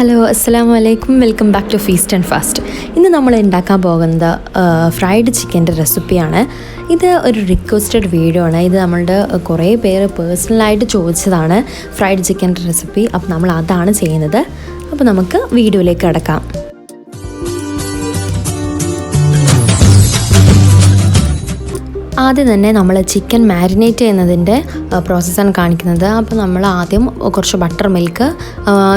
Hello അസ്സലാമു അലൈക്കും, welcome back to feast and fast. ഇന്ന് നമ്മൾ ഉണ്ടാക്കാൻ പോകുന്നത് ഫ്രൈഡ് ചിക്കൻ്റെ റെസിപ്പിയാണ്. ഇത് ഒരു റിക്വസ്റ്റഡ് വീഡിയോ ആണ്. ഇത് നമ്മളുടെ കുറേ പേര് പേഴ്സണലായിട്ട് ചോദിച്ചതാണ് ഫ്രൈഡ് ചിക്കൻ്റെ റെസിപ്പി. അപ്പോൾ നമ്മൾ അതാണ് ചെയ്യുന്നത്. അപ്പോൾ നമുക്ക് വീഡിയോയിലേക്ക് കിടക്കാം. ആദ്യം തന്നെ നമ്മൾ ചിക്കൻ മാരിനേറ്റ് ചെയ്യുന്നതിൻ്റെ പ്രോസസ്സാണ് കാണിക്കുന്നത്. അപ്പോൾ നമ്മൾ ആദ്യം കുറച്ച് ബട്ടർ മിൽക്ക്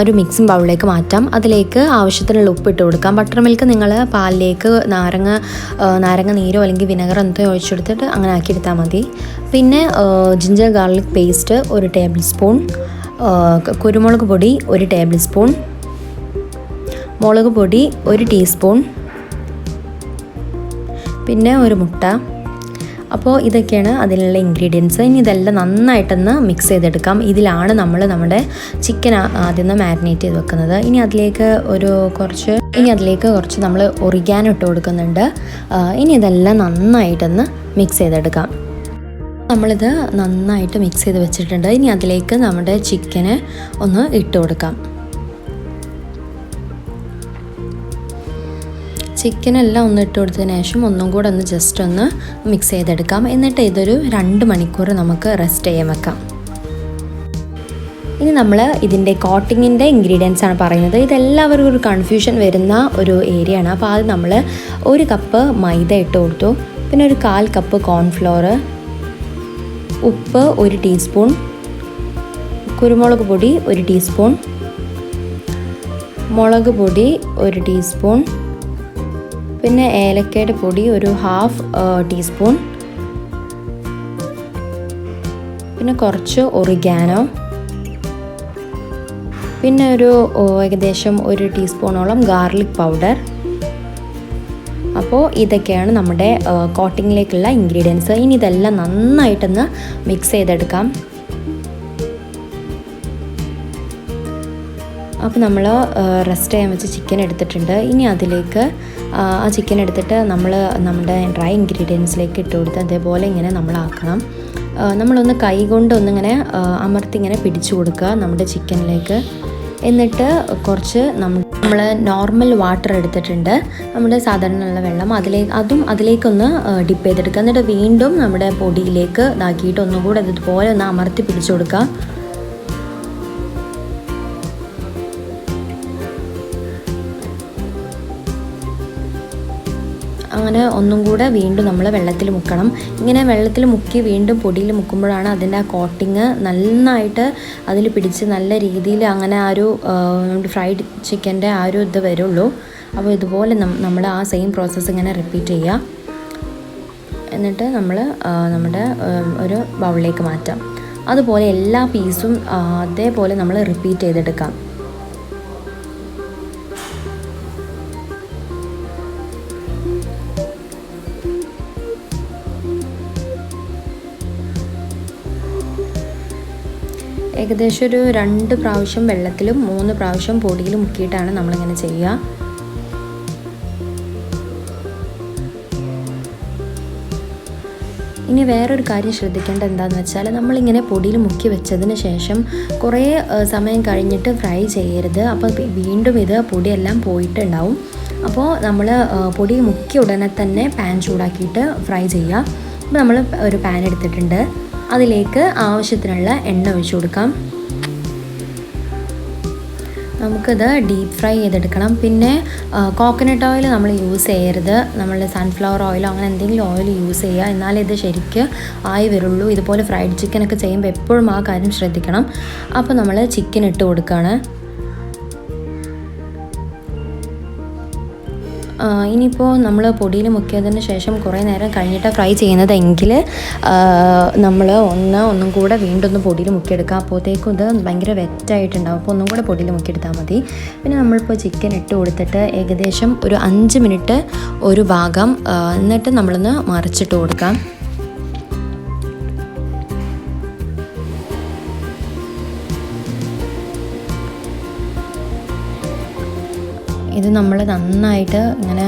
ഒരു മിക്സിംഗ് ബൗളിലേക്ക് മാറ്റാം. അതിലേക്ക് ആവശ്യത്തിനുള്ള ഉപ്പിട്ട് കൊടുക്കാം. ബട്ടർ മിൽക്ക് നിങ്ങൾ പാലിലേക്ക് നാരങ്ങ നീരോ അല്ലെങ്കിൽ വിനെഗർ എന്തോ ഒഴിച്ചെടുത്തിട്ട് അങ്ങനെ ആക്കിയെടുത്താൽ മതി. പിന്നെ ginger garlic paste 1 table spoon, കുരുമുളക് പൊടി 1 ടേബിൾ സ്പൂൺ, മുളക് പൊടി 1 ടീസ്പൂൺ, പിന്നെ ഒരു മുട്ട. അപ്പോൾ ഇതൊക്കെയാണ് അതിലുള്ള ഇൻഗ്രീഡിയൻസ്. ഇനി ഇതെല്ലാം നന്നായിട്ടൊന്ന് മിക്സ് ചെയ്തെടുക്കാം. ഇതിലാണ് നമ്മൾ നമ്മുടെ ചിക്കൻ ആദ്യം മാരിനേറ്റ് ചെയ്ത് വെക്കുന്നത്. ഇനി അതിലേക്ക് കുറച്ച് നമ്മൾ ഒറിഗാനോ ഇട്ട് കൊടുക്കുന്നുണ്ട്. ഇനി ഇതെല്ലാം നന്നായിട്ടൊന്ന് മിക്സ് ചെയ്തെടുക്കാം. നമ്മളിത് നന്നായിട്ട് മിക്സ് ചെയ്ത് വെച്ചിട്ടുണ്ട്. ഇനി അതിലേക്ക് നമ്മുടെ ചിക്കന് ഒന്ന് ഇട്ട് കൊടുക്കാം. ചിക്കനെല്ലാം ഒന്ന് ഇട്ട് കൊടുത്തതിന് ശേഷം ഒന്നും കൂടെ ഒന്ന് ജസ്റ്റ് ഒന്ന് മിക്സ് ചെയ്തെടുക്കാം. എന്നിട്ട് ഇതൊരു 2 മണിക്കൂർ നമുക്ക് റെസ്റ്റ് ചെയ്യാൻ വെക്കാം. ഇനി നമ്മൾ ഇതിൻ്റെ കോട്ടിങ്ങിൻ്റെ ഇൻഗ്രീഡിയൻസ് ആണ് പറയുന്നത്. ഇതെല്ലാവർക്കും ഒരു കൺഫ്യൂഷൻ വരുന്ന ഒരു ഏരിയ ആണ്. അപ്പോൾ ആദ്യം നമ്മൾ 1 കപ്പ് മൈദ ഇട്ട് കൊടുത്തു. പിന്നെ ഒരു 1/4 കപ്പ് കോൺഫ്ലോർ, ഉപ്പ് 1 ടീസ്പൂൺ, കുരുമുളക് പൊടി 1 ടീസ്പൂൺ, മുളക് പൊടി 1 ടീസ്പൂൺ, പിന്നെ ഏലക്കയുടെ പൊടി ഒരു 1/2 ടീസ്പൂൺ, പിന്നെ കുറച്ച് ഒറിഗാനോ, പിന്നെ ഏകദേശം 1 ടീസ്പൂണോളം ഗാർലിക് പൗഡർ. അപ്പോൾ ഇതൊക്കെയാണ് നമ്മുടെ കോട്ടിങ്ങിലേക്കുള്ള ഇൻഗ്രീഡിയൻസ്. ഇനി ഇതെല്ലാം നന്നായിട്ടൊന്ന് മിക്സ് ചെയ്തെടുക്കാം. അപ്പോൾ നമ്മൾ റെസ്റ്റ് ചെയ്യാൻ വെച്ച് ചിക്കൻ എടുത്തിട്ടുണ്ട്. ഇനി അതിലേക്ക് ആ ചിക്കൻ എടുത്തിട്ട് നമ്മുടെ ഡ്രൈ ഇൻഗ്രീഡിയൻസിലേക്ക് ഇട്ട് കൊടുത്ത് അതേപോലെ ഇങ്ങനെ നമ്മളാക്കണം. നമ്മളൊന്ന് കൈ കൊണ്ട് ഒന്നിങ്ങനെ അമർത്തി ഇങ്ങനെ പിടിച്ചു കൊടുക്കുക നമ്മുടെ ചിക്കനിലേക്ക്. എന്നിട്ട് കുറച്ച് നമ്മൾ നോർമൽ വാട്ടർ എടുത്തിട്ടുണ്ട്, നമ്മുടെ സാധാരണയുള്ള വെള്ളം, അതിലേക്കൊന്ന് ഡിപ്പ് ചെയ്തെടുക്കുക. എന്നിട്ട് വീണ്ടും നമ്മുടെ പൊടിയിലേക്ക് ഇതാക്കിയിട്ട് ഒന്നുകൂടെ ഇതുപോലെ ഒന്ന് അമർത്തി പിടിച്ചു കൊടുക്കുക. അങ്ങനെ ഒന്നും കൂടെ വീണ്ടും നമ്മൾ വെള്ളത്തിൽ മുക്കണം. ഇങ്ങനെ വെള്ളത്തിൽ മുക്കി വീണ്ടും പൊടിയിൽ മുക്കുമ്പോഴാണ് അതിൻ്റെ ആ കോട്ടിങ് നന്നായിട്ട് അതിൽ പിടിച്ച് നല്ല രീതിയിൽ അങ്ങനെ ആ ഒരു ഫ്രൈഡ് ചിക്കൻ്റെ ആ ഒരു ഇത് വരുള്ളൂ. അപ്പോൾ ഇതുപോലെ നമ്മൾ ആ സെയിം പ്രോസസ്സ് ഇങ്ങനെ റിപ്പീറ്റ് ചെയ്യുക. എന്നിട്ട് നമ്മൾ നമ്മുടെ ഒരു ബൗളിലേക്ക് മാറ്റാം. അതുപോലെ എല്ലാ പീസും അതേപോലെ നമ്മൾ റിപ്പീറ്റ് ചെയ്തെടുക്കാം. ഏകദേശം ഒരു 2 പ്രാവശ്യം വെള്ളത്തിലും 3 പ്രാവശ്യം പൊടിയിലും മുക്കിയിട്ടാണ് നമ്മളിങ്ങനെ ചെയ്യുക. ഇനി വേറൊരു കാര്യം ശ്രദ്ധിക്കേണ്ടത് എന്താണെന്ന് വെച്ചാൽ നമ്മളിങ്ങനെ പൊടിയിൽ മുക്കി വെച്ചതിന് ശേഷം കുറേ സമയം കഴിഞ്ഞിട്ട് ഫ്രൈ ചെയ്യരുത്. അപ്പോൾ വീണ്ടും ഇത് പൊടിയെല്ലാം പോയിട്ടുണ്ടാവും. അപ്പോൾ നമ്മൾ പൊടി മുക്കിയ ഉടനെ തന്നെ പാൻ ചൂടാക്കിയിട്ട് ഫ്രൈ ചെയ്യുക. അപ്പോൾ നമ്മൾ ഒരു പാൻ എടുത്തിട്ടുണ്ട്, അതിലേക്ക് ആവശ്യത്തിനുള്ള എണ്ണ ഒഴിച്ചു കൊടുക്കാം. നമുക്കിത് ഡീപ്പ് ഫ്രൈ ചെയ്തെടുക്കണം. പിന്നെ കോക്കനട്ട് ഓയിൽ നമ്മൾ യൂസ് ചെയ്യരുത്. നമ്മൾ സൺഫ്ലവർ ഓയിലോ അങ്ങനെ എന്തെങ്കിലും ഓയിൽ യൂസ് ചെയ്യുക, എന്നാലേ ഇത് ശരിക്കും ആയി വരുള്ളൂ. ഇതുപോലെ ഫ്രൈഡ് ചിക്കനൊക്കെ ചെയ്യുമ്പോൾ എപ്പോഴും ആ കാര്യം ശ്രദ്ധിക്കണം. അപ്പോൾ നമ്മൾ ചിക്കൻ ഇട്ട് കൊടുക്കുകയാണ്. ഇനിയിപ്പോൾ നമ്മൾ പൊടിയിൽ മുക്കിയതിന് ശേഷം കുറേ നേരം കഴിഞ്ഞിട്ട് ഫ്രൈ ചെയ്യുന്നതെങ്കിൽ നമ്മൾ ഒന്നും കൂടെ വീണ്ടും ഒന്ന് പൊടിയിൽ മുക്കിയെടുക്കുക. അപ്പോഴത്തേക്കും ഇത് ഭയങ്കര വെറ്റായിട്ടുണ്ടാവും. അപ്പോൾ ഒന്നും കൂടെ പൊടിയിൽ മുക്കിയെടുത്താൽ മതി. പിന്നെ നമ്മളിപ്പോൾ ചിക്കൻ ഇട്ട് കൊടുത്തിട്ട് ഏകദേശം ഒരു 5 മിനിറ്റ് ഒരു ഭാഗം എന്നിട്ട് നമ്മളൊന്ന് മറിച്ചിട്ട് കൊടുക്കാം. ഇത് നമ്മൾ നന്നായിട്ട് ഇങ്ങനെ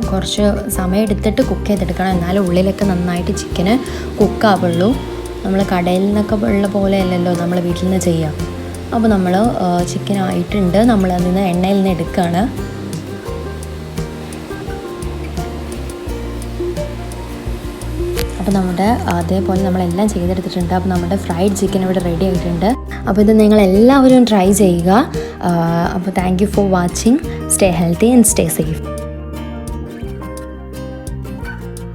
കുറച്ച് സമയം എടുത്തിട്ട് കുക്ക് ചെയ്തെടുക്കണം. എന്നാലും ഉള്ളിലൊക്കെ നന്നായിട്ട് ചിക്കന് കുക്കാവുള്ളൂ. നമ്മൾ കടയിൽ നിന്നൊക്കെ ഉള്ള പോലെ അല്ലല്ലോ നമ്മൾ വീട്ടിൽ നിന്ന് ചെയ്യുക. അപ്പോൾ നമ്മൾ ചിക്കൻ ആയിട്ടുണ്ട്, നമ്മൾ അതിൽ നിന്ന് എണ്ണയിൽ നിന്ന് എടുക്കുകയാണ്. അപ്പോൾ നമ്മുടെ അതേപോലെ നമ്മളെല്ലാം ചെയ്തെടുത്തിട്ടുണ്ട്. അപ്പോൾ നമ്മുടെ ഫ്രൈഡ് ചിക്കൻ ഇവിടെ റെഡി ആയിട്ടുണ്ട്. അപ്പോൾ ഇത് നിങ്ങളെല്ലാവരും ട്രൈ ചെയ്യുക. അപ്പോൾ thank you for watching. Stay healthy and stay safe.